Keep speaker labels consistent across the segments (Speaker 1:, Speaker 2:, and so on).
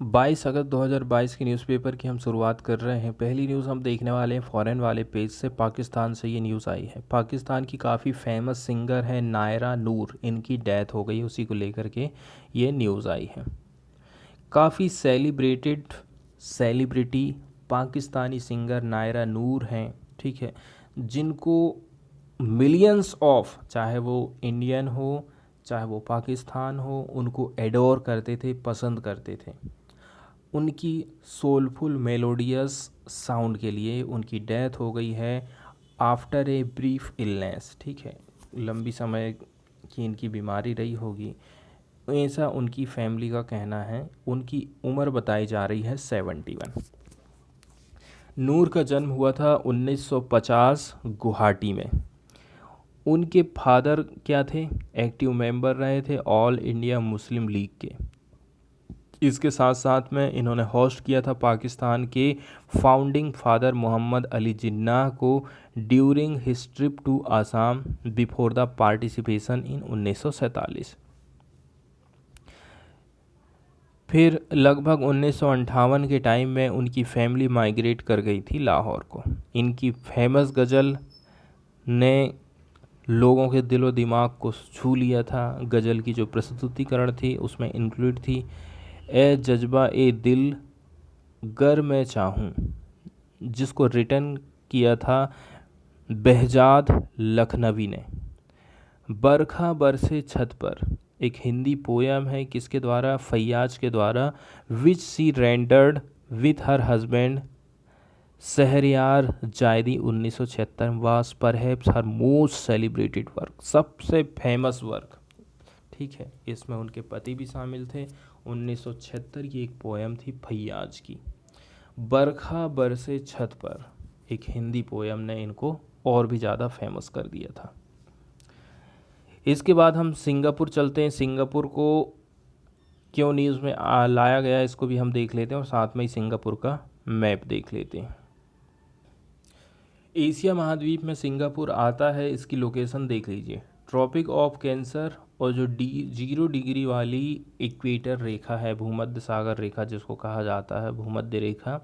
Speaker 1: 22 अगस्त 2022 की न्यूज़पेपर की हम शुरुआत कर रहे हैं। पहली न्यूज़ हम देखने वाले हैं फॉरेन वाले पेज से। पाकिस्तान से ये न्यूज़ आई है। पाकिस्तान की काफ़ी फेमस सिंगर है नायरा नूर, इनकी डेथ हो गई, उसी को लेकर के ये न्यूज़ आई है। काफ़ी celebrated celebrity Pakistani singer Nayyara Noor हैं, ठीक है, जिनको मिलियंस ऑफ, चाहे वो इंडियन हो चाहे वो पाकिस्तान हो, उनको एडोर करते थे, पसंद करते थे। उनकी सोलफुल मेलोडियस साउंड के लिए उनकी डेथ हो गई है आफ्टर ए ब्रीफ इलनेस, ठीक है, लंबी समय की इनकी बीमारी रही होगी, ऐसा उनकी फैमिली का कहना है। उनकी उम्र बताई जा रही है 71। नूर का जन्म हुआ था 1950 गुवाहाटी में। उनके फादर क्या थे, एक्टिव मेंबर रहे थे ऑल इंडिया मुस्लिम लीग के। इसके साथ साथ में इन्होंने होस्ट किया था पाकिस्तान के फाउंडिंग फादर मोहम्मद अली जिन्नाह को during his trip to Assam before the participation in 1947। फिर लगभग 1958 के टाइम में उनकी फैमिली माइग्रेट कर गई थी लाहौर को। इनकी फेमस गज़ल ने लोगों के दिलो दिमाग को छू लिया था। गज़ल की जो प्रस्तुतिकरण थी उसमें इंक्लूड थी ए जज्बा ए दिल गर मैं चाहूँ, जिसको रिटर्न किया था बेहजाद लखनवी ने। बरखा बरसे छत पर एक हिंदी पोयम है, किसके द्वारा, फैयाज के द्वारा, which she rendered with her husband Shahryar Zaidi 1976 was perhaps her most celebrated work, सबसे फेमस वर्क, ठीक है। इसमें उनके पति भी शामिल थे। 1976 की एक पोयम थी फैयाज की, बरखा बरसे छत पर, एक हिंदी पोयम ने इनको और भी ज़्यादा फेमस कर दिया था। इसके बाद हम सिंगापुर चलते हैं। सिंगापुर को क्यों न्यूज़ में लाया गया, इसको भी हम देख लेते हैं और साथ में ही सिंगापुर का मैप देख लेते हैं। एशिया महाद्वीप में सिंगापुर आता है, इसकी लोकेशन देख लीजिए, ट्रॉपिक ऑफ कैंसर और जो 0 डिग्री वाली इक्वेटर रेखा है, भूमध्य सागर रेखा जिसको कहा जाता है, भूमध्य रेखा,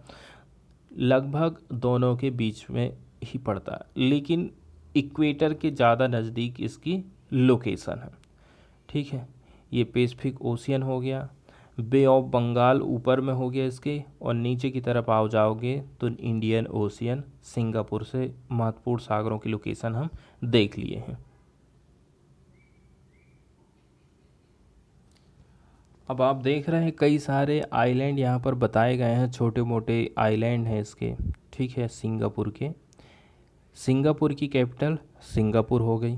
Speaker 1: लगभग दोनों के बीच में ही पड़ता है, लेकिन इक्वेटर के ज़्यादा नज़दीक इसकी लोकेशन है, ठीक है। ये पैसिफिक ओशियन हो गया, बे ऑफ बंगाल ऊपर में हो गया इसके, और नीचे की तरफ आओ जाओगे तो इंडियन ओशियन। सिंगापुर से महत्वपूर्ण सागरों की लोकेशन हम देख लिए हैं। अब आप देख रहे हैं कई सारे आइलैंड यहाँ पर बताए गए हैं, छोटे मोटे आइलैंड हैं इसके, ठीक है, सिंगापुर के। सिंगापुर की कैपिटल सिंगापुर हो गई।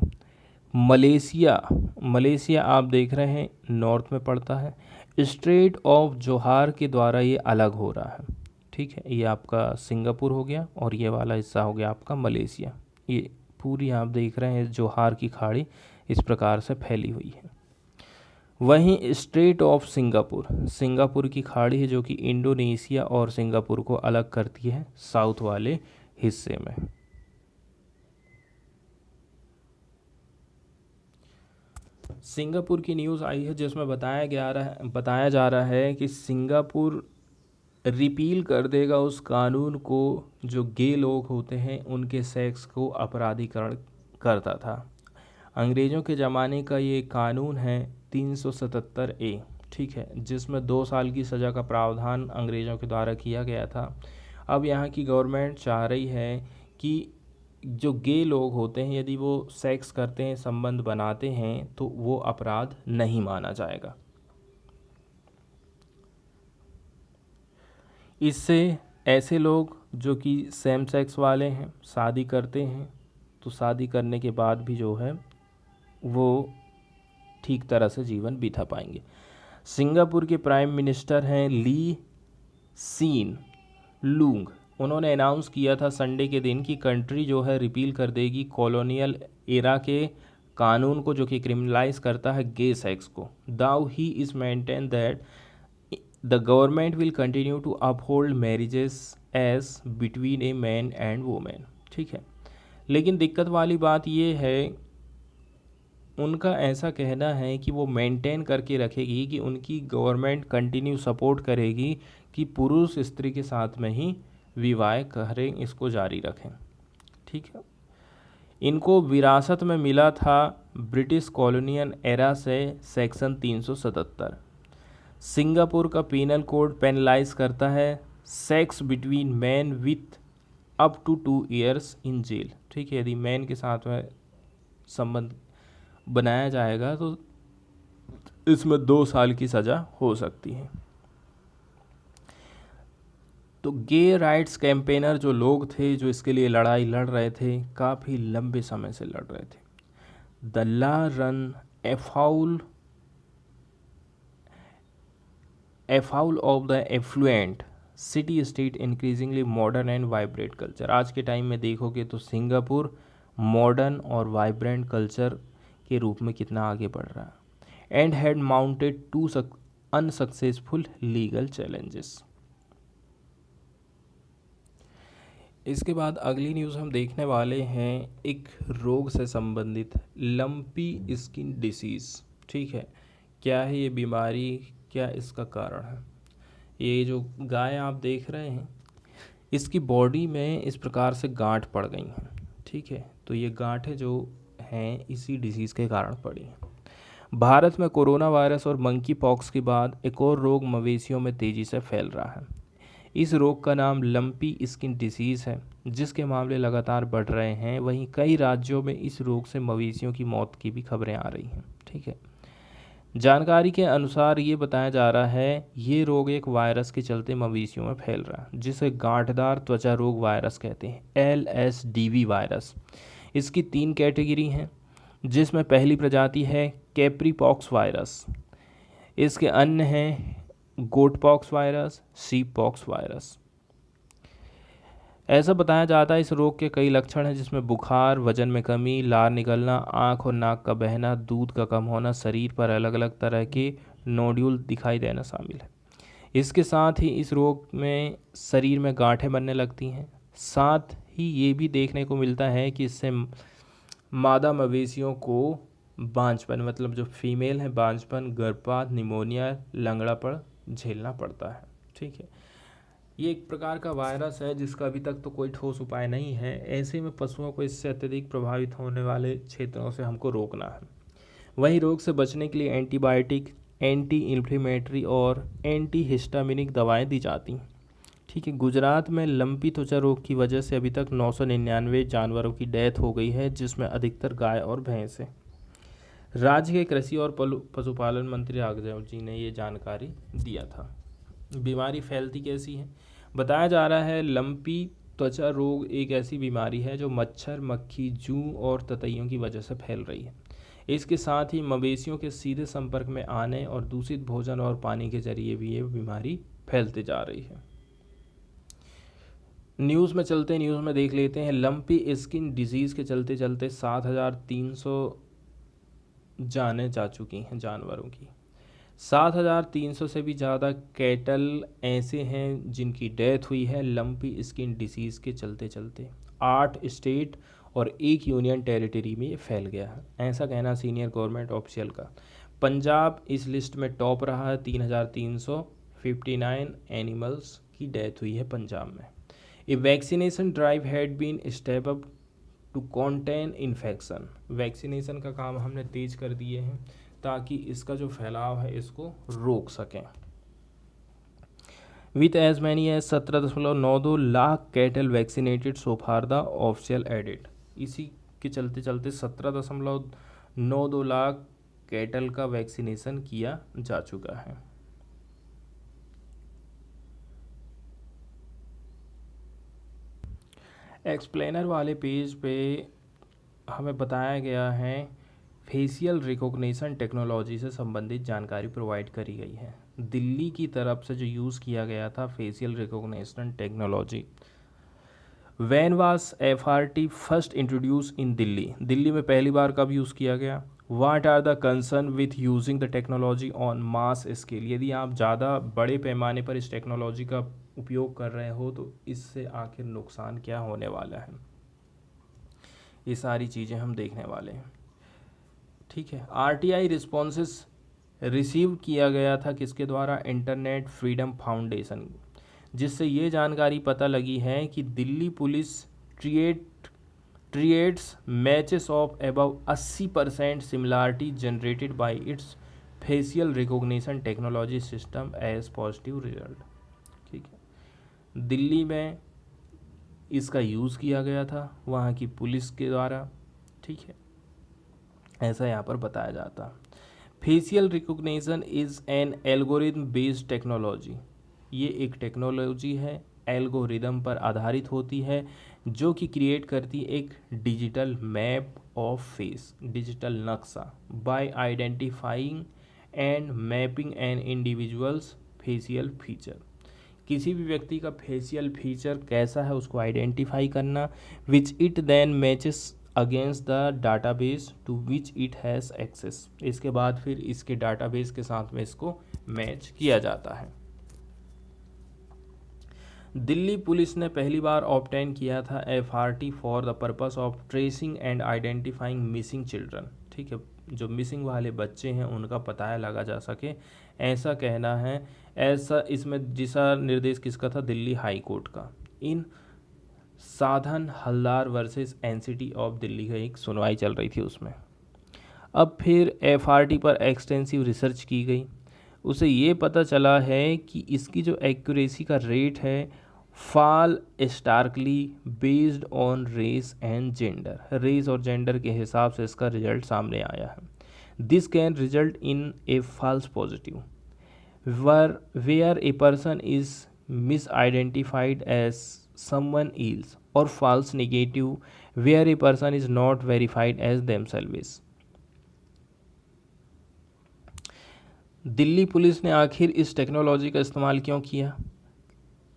Speaker 1: मलेशिया, मलेशिया आप देख रहे हैं नॉर्थ में पड़ता है। स्ट्रेट ऑफ जोहार के द्वारा ये अलग हो रहा है, ठीक है। ये आपका सिंगापुर हो गया और ये वाला हिस्सा हो गया आपका मलेशिया। ये पूरी आप देख रहे हैं जोहार की खाड़ी इस प्रकार से फैली हुई है। वहीं स्ट्रेट ऑफ सिंगापुर, सिंगापुर की खाड़ी है जो कि इंडोनेशिया और सिंगापुर को अलग करती है साउथ वाले हिस्से में। सिंगापुर की न्यूज़ आई है जिसमें बताया जा रहा है कि सिंगापुर रिपील कर देगा उस कानून को जो गे लोग होते हैं उनके सेक्स को अपराधीकरण करता था। अंग्रेज़ों के ज़माने का ये कानून है 377A, ठीक है, जिसमें 2 साल की सज़ा का प्रावधान अंग्रेज़ों के द्वारा किया गया था। अब यहाँ की गवर्नमेंट चाह रही है कि जो गे लोग होते हैं यदि वो सेक्स करते हैं, संबंध बनाते हैं, तो वो अपराध नहीं माना जाएगा। इससे ऐसे लोग जो कि सेम सेक्स वाले हैं शादी करते हैं, तो शादी करने के बाद भी जो है वो ठीक तरह से जीवन बिता पाएंगे। सिंगापुर के प्राइम मिनिस्टर हैं ली सीन लूंग। उन्होंने अनाउंस किया था संडे के दिन कि कंट्री जो है रिपील कर देगी कॉलोनियल एरा के कानून को जो कि क्रिमिनलाइज करता है गे सेक्स को। Though he is maintain that the government will continue to uphold marriages as between a man and women, ठीक है। लेकिन दिक्कत वाली बात ये है उनका ऐसा कहना है कि वो मेंटेन करके रखेगी, कि उनकी गवर्नमेंट कंटिन्यू सपोर्ट करेगी कि पुरुष स्त्री के साथ में ही विवाह करें, इसको जारी रखें। ठीक है। इनको विरासत में मिला था ब्रिटिश कॉलोनियल एरा से सेक्शन 377। सिंगापुर का पीनल कोड पेनलाइज करता है sex between man with up to 2 years in jail. ठीक है, यदि मैन के साथ में संबंध बनाया जाएगा तो इसमें 2 साल की सज़ा हो सकती है। तो गे राइट्स कैंपेनर जो लोग थे, जो इसके लिए लड़ाई लड़ रहे थे, काफ़ी लंबे समय से लड़ रहे थे। The law ran afoul of the affluent city state increasingly modern and vibrant culture. आज के टाइम में देखोगे तो सिंगापुर मॉडर्न और वाइब्रेंट कल्चर के रूप में कितना आगे बढ़ रहा है। And had mounted 2 unsuccessful legal challenges. इसके बाद अगली न्यूज़ हम देखने वाले हैं एक रोग से संबंधित, लंपी स्किन डिसीज़। ठीक है, क्या है ये बीमारी, क्या इसका कारण है। ये जो गाय आप देख रहे हैं, इसकी बॉडी में इस प्रकार से गांठ पड़ गई हैं। ठीक है, तो ये गांठें जो हैं इसी डिसीज़ के कारण पड़ी हैं। भारत में कोरोना वायरस और मंकी पॉक्स के बाद एक और रोग मवेशियों में तेज़ी से फैल रहा है। इस रोग का नाम लंपी स्किन डिसीज़ है, जिसके मामले लगातार बढ़ रहे हैं। वहीं कई राज्यों में इस रोग से मवेशियों की मौत की भी खबरें आ रही हैं। ठीक है, जानकारी के अनुसार ये बताया जा रहा है ये रोग एक वायरस के चलते मवेशियों में फैल रहा है, जिसे गांठदार त्वचा रोग वायरस कहते हैं, LSDV वायरस। इसकी 3 कैटेगरी हैं, जिसमें पहली प्रजाति है कैप्रीपॉक्स वायरस। इसके अन्य हैं goat pox virus, sheep pox virus. ऐसा बताया जाता है इस रोग के कई लक्षण हैं, जिसमें बुखार, वजन में कमी, लार निकलना, आँख और नाक का बहना, दूध का कम होना, शरीर पर अलग अलग तरह के नोड्यूल दिखाई देना शामिल है। इसके साथ ही इस रोग में शरीर में गांठें बनने लगती हैं। साथ ही ये भी देखने को मिलता है कि इससे मादा मवेशियों को बांझपन, मतलब जो फीमेल है, बांझपन, गर्भपात, निमोनिया, लंगड़ापन झेलना पड़ता है। ठीक है, ये एक प्रकार का वायरस है जिसका अभी तक तो कोई ठोस उपाय नहीं है। ऐसे में पशुओं को इससे अत्यधिक प्रभावित होने वाले क्षेत्रों से हमको रोकना है। वहीं रोग से बचने के लिए एंटीबायोटिक, एंटी इन्फ्लेमेटरी और एंटी हिस्टामिनिक दवाएं दी जाती हैं। ठीक है, गुजरात में लंपी त्वचा रोग की वजह से अभी तक 999 जानवरों की डेथ हो गई है, जिसमें अधिकतर गाय और भैंस है। राज्य के कृषि और पशुपालन मंत्री राघव जी ने ये जानकारी दिया था। बीमारी फैलती कैसी है, बताया जा रहा है लंपी त्वचा रोग एक ऐसी बीमारी है जो मच्छर, मक्खी, जूं और ततैयों की वजह से फैल रही है। इसके साथ ही मवेशियों के सीधे संपर्क में आने और दूषित भोजन और पानी के जरिए भी ये बीमारी फैलती जा रही है। न्यूज़ में देख लेते हैं। लंपी स्किन डिजीज़ के चलते चलते 7,300 जानें जा चुकी हैं जानवरों की। 7,300 से भी ज़्यादा कैटल ऐसे हैं जिनकी डेथ हुई है लंपी स्किन डिसीज़ के चलते चलते। 8 स्टेट और 1 यूनियन टेरिटरी में ये फैल गया है, ऐसा कहना सीनियर गवर्नमेंट ऑफिशियल का। पंजाब इस लिस्ट में टॉप रहा है, 3,359 एनिमल्स की डेथ हुई है पंजाब में। A vaccination drive had been stepped to contain infection. Vaccination का काम हमने तेज कर दिए हैं ताकि इसका जो फैलाव है इसको रोक सकें। With as many as 17.92 lakh cattle vaccinated so far the official edit. इसी के चलते चलते 17.92 लाख कैटल का वैक्सीनेशन किया जा चुका है। एक्सप्लेनर वाले पेज पे हमें बताया गया है फेशियल रिकॉग्निशन टेक्नोलॉजी से संबंधित जानकारी प्रोवाइड करी गई है। दिल्ली की तरफ से जो यूज़ किया गया था facial recognition technology, when was FRT first introduce in Delhi. Delhi में पहली बार कब यूज़ किया गया। What are the concern with using the technology on mass scale. यदि आप ज़्यादा बड़े पैमाने पर इस टेक्नोलॉजी का उपयोग कर रहे हो तो इससे आखिर नुकसान क्या होने वाला है, ये सारी चीज़ें हम देखने वाले हैं। ठीक है। आरटीआई रिस्पॉन्सेस रिसीव किया गया था किसके द्वारा? इंटरनेट फ्रीडम फाउंडेशन, जिससे ये जानकारी पता लगी है कि Delhi police treats matches of above 80% similarity generated by its facial recognition technology system as positive result. ठीक है, दिल्ली में इसका यूज़ किया गया था वहाँ की पुलिस के द्वारा। ठीक है, ऐसा यहाँ पर बताया जाता। Facial recognition is an algorithm based technology, ये एक टेक्नोलॉजी है, एल्गोरिदम पर आधारित होती है, जो कि क्रिएट करती एक digital map of face, digital नक्शा, by identifying and mapping an individual's facial feature. किसी भी व्यक्ति का फेशियल फीचर कैसा है उसको आइडेंटिफाई करना, which it then matches against the database to which it has access. इसके बाद फिर इसके डाटाबेस के साथ में इसको मैच किया जाता है। दिल्ली पुलिस ने पहली बार ऑब्टेन किया था FRT for the purpose of tracing and identifying missing children. ठीक है, जो मिसिंग वाले बच्चे हैं उनका पता लगा जा सके, ऐसा कहना है। ऐसा इसमें दिशा निर्देश किसका था? दिल्ली हाई कोर्ट का। इन साधन Haldar versus NCT of Delhi का एक सुनवाई चल रही थी उसमें। अब फिर एफआरटी पर एक्सटेंसिव रिसर्च की गई, उसे ये पता चला है कि इसकी जो एक्यूरेसी का रेट है fall starkly based on race and gender. Race और जेंडर के हिसाब से इसका रिजल्ट सामने आया है। This can result in a false positive where a person is misidentified as someone else, or false negative where a person is not verified as themselves. Delhi police ने आखिर इस टेक्नोलॉजी का इस्तेमाल क्यों किया?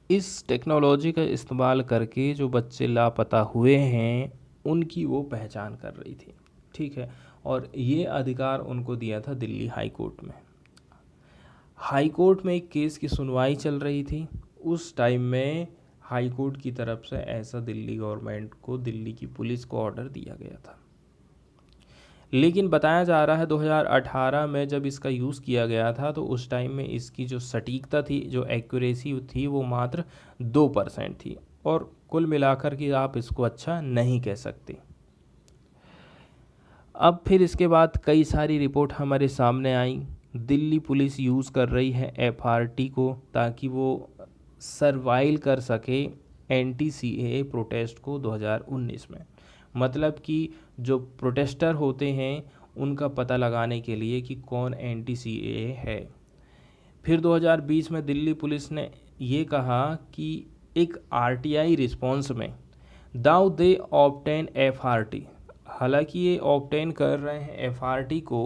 Speaker 1: इस टेक्नोलॉजी का इस्तेमाल करके जो बच्चे लापता हुए हैं उनकी वो पहचान कर रही थी। ठीक है, और ये अधिकार उनको दिया था दिल्ली हाई कोर्ट में। हाई कोर्ट में एक केस की सुनवाई चल रही थी, उस टाइम में हाई कोर्ट की तरफ से ऐसा दिल्ली गवर्नमेंट को, दिल्ली की पुलिस को ऑर्डर दिया गया था। लेकिन बताया जा रहा है 2018 में जब इसका यूज़ किया गया था तो उस टाइम में इसकी जो सटीकता थी, जो एक्यूरेसी थी, वो मात्र 2% थी, और कुल मिलाकर के आप इसको अच्छा नहीं कह सकते। अब फिर इसके बाद कई सारी रिपोर्ट हमारे सामने आई। दिल्ली पुलिस यूज़ कर रही है एफआरटी को ताकि वो सर्वाइव कर सके एंटी सीएए प्रोटेस्ट को 2019 में। मतलब कि जो प्रोटेस्टर होते हैं उनका पता लगाने के लिए कि कौन एंटी सीएए है। फिर 2020 में दिल्ली पुलिस ने ये कहा कि एक आरटीआई रिस्पॉन्स में दाउ दे ऑब्टेन एफआरटी, हालांकि ये ऑब्टेन कर रहे हैं एफआरटी को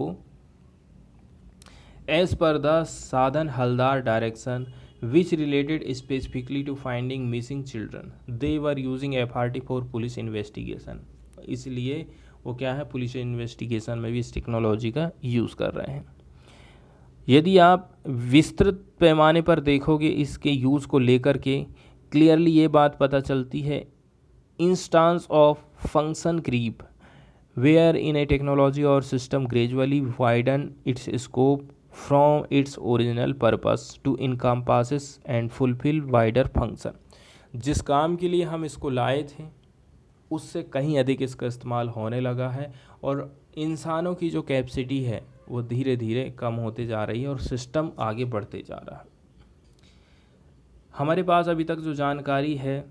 Speaker 1: एज पर द साधन Haldar direction which related specifically to finding missing children. They were using FRT for police investigation. इसलिए वो क्या है, पुलिस इन्वेस्टिगेशन में भी इस टेक्नोलॉजी का यूज़ कर रहे हैं। यदि आप विस्तृत पैमाने पर देखोगे इसके यूज़ को लेकर के, क्लियरली ये बात पता चलती है, instance of function creep wherein a technology or system gradually widen its scope from its original purpose to encompasses and fulfill wider function। जिस काम के लिए हम इसको लाए थे उससे कहीं अधिक इसका इस्तेमाल होने लगा है, और इंसानों की जो कैपेसिटी है वो धीरे धीरे कम होते जा रही है और सिस्टम आगे बढ़ते जा रहा है। हमारे पास अभी तक जो जानकारी है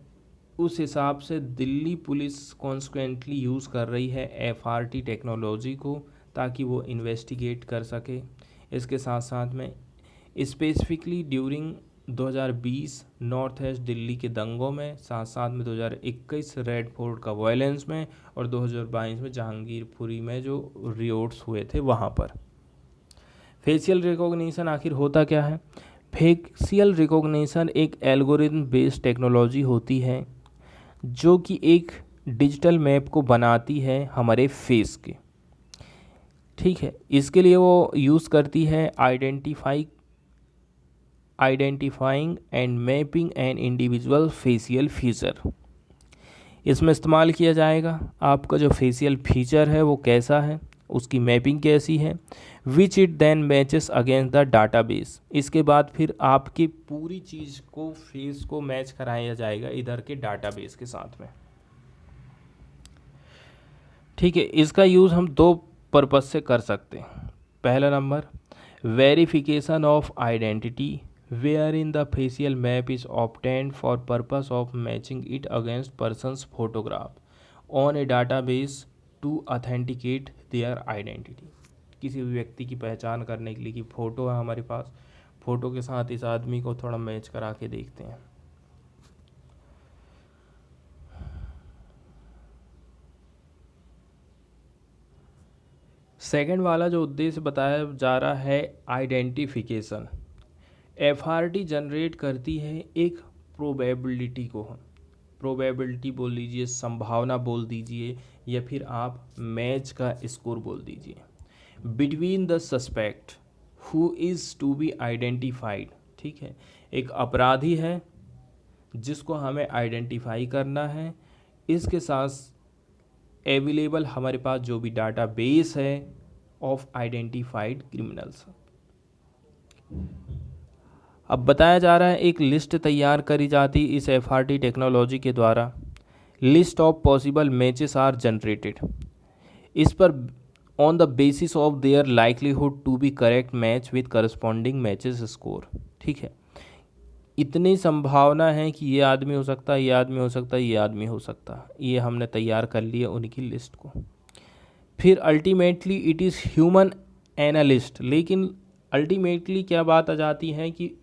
Speaker 1: उस हिसाब से दिल्ली पुलिस कॉन्स्टेंटली यूज़ कर रही है एफआरटी टेक्नोलॉजी को ताकि वो इन्वेस्टिगेट कर सके। इसके साथ साथ में specifically during 2020 north east Delhi के दंगों में, साथ साथ में 2021 रेड फोर्ट का वायलेंस में, और 2022 में जहांगीरपुरी में जो रियोट्स हुए थे वहाँ पर। फेशियल रिकॉग्निशन आखिर होता क्या है? फेशियल रिकॉग्निशन एक एल्गोरिथम बेस्ड टेक्नोलॉजी होती है जो कि एक डिजिटल मैप को बनाती है हमारे फेस के। ठीक है, इसके लिए वो यूज़ करती है identifying and mapping an individual facial feature. इसमें इस्तेमाल किया जाएगा आपका जो फेशियल फीचर है वो कैसा है उसकी मैपिंग कैसी है, which it then matches against the database. इसके बाद फिर आपकी पूरी चीज़ को फेस को मैच कराया जाएगा इधर के डाटाबेस के साथ में। ठीक है, इसका यूज़ हम दो पर्पज़ से कर सकते हैं। पहला number, verification of identity where in the facial map is obtained for purpose of matching it against person's photograph on a database to authenticate their identity. किसी भी व्यक्ति की पहचान करने के लिए कि फ़ोटो है हमारे पास, फ़ोटो के साथ इस आदमी को थोड़ा मैच करा के देखते हैं। सेकंड वाला जो उद्देश्य बताया जा रहा है आइडेंटिफिकेशन। एफआरटी जनरेट करती है एक प्रोबेबिलिटी को, हम प्रोबेबिलिटी बोल लीजिए, संभावना बोल दीजिए, या फिर आप मैच का स्कोर बोल दीजिए, between the suspect who is to be identified. ठीक है, एक अपराधी है जिसको हमें आइडेंटिफाई करना है, इसके साथ अवेलेबल हमारे पास जो भी डाटा बेस है ऑफ आइडेंटिफाइड क्रिमिनल्स। अब बताया जा रहा है एक लिस्ट तैयार करी जाती इस एफआरटी टेक्नोलॉजी के द्वारा। List of possible matches are generated. इस पर on the basis of their likelihood to be correct match with corresponding matches score. ठीक है, इतनी संभावना है कि ये आदमी हो सकता है, ये आदमी हो सकता है, ये आदमी हो सकता है, ये हमने तैयार कर लिया उनकी लिस्ट को। फिर ultimately it is human analyst, लेकिन अल्टीमेटली क्या बात आ जाती है कि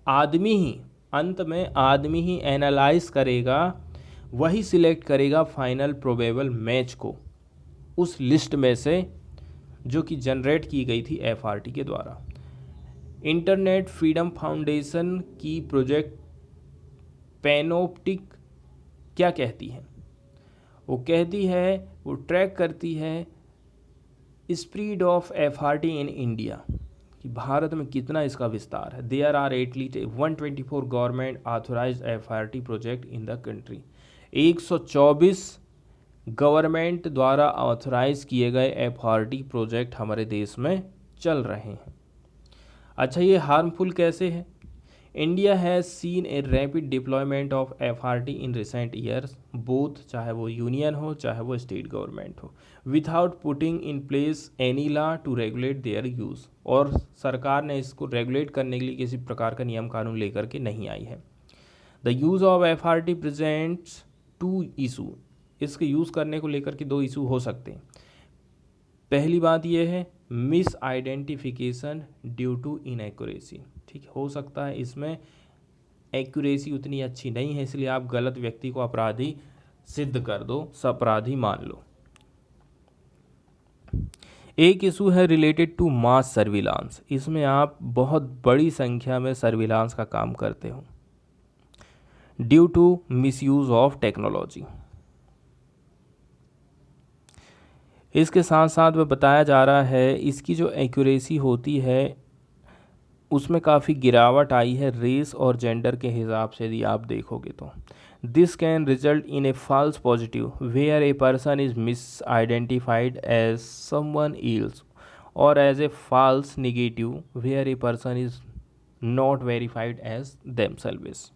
Speaker 1: आदमी ही, अंत में आदमी ही एनालाइज करेगा, वही सिलेक्ट करेगा फाइनल प्रोबेबल मैच को उस लिस्ट में से जो कि जनरेट की गई थी एफआरटी के द्वारा। इंटरनेट फ्रीडम फाउंडेशन की प्रोजेक्ट पैनोप्टिक क्या कहती है? वो कहती है, वो ट्रैक करती है spread of FRT in India, कि भारत में कितना इसका विस्तार है। There are at least 124 government authorised FRT project in the country. 124 government द्वारा ऑथोराइज किए गए एफआरटी प्रोजेक्ट हमारे देश में चल रहे हैं। अच्छा, ये हार्मफुल कैसे है? India has seen a rapid deployment of FRT in recent years, both चाहे वो यूनियन हो चाहे वो स्टेट गवर्नमेंट हो, without putting in place any law to regulate their use. और सरकार ने इसको रेगुलेट करने के लिए किसी प्रकार का नियम कानून लेकर के नहीं आई है। The use of FRT presents two issue. इसके यूज़ करने को लेकर के दो इशू हो सकते हैं। पहली बात यह है misidentification due to inaccuracy. ठीक, हो सकता है इसमें एक्यूरेसी उतनी अच्छी नहीं है, इसलिए आप गलत व्यक्ति को अपराधी सिद्ध कर दो, अपराधी मान लो। एक इशू है रिलेटेड टू मास सर्विलांस। इसमें आप बहुत बड़ी संख्या में सर्विलांस का काम करते हो due to misuse of technology. इसके साथ साथ वह बताया जा रहा है इसकी जो एक्यूरेसी होती है उसमें काफ़ी गिरावट आई है रेस और जेंडर के हिसाब से। यदि आप देखोगे तो this can result in a false positive where a person is misidentified as someone else or as a false negative where a person is not verified as themselves.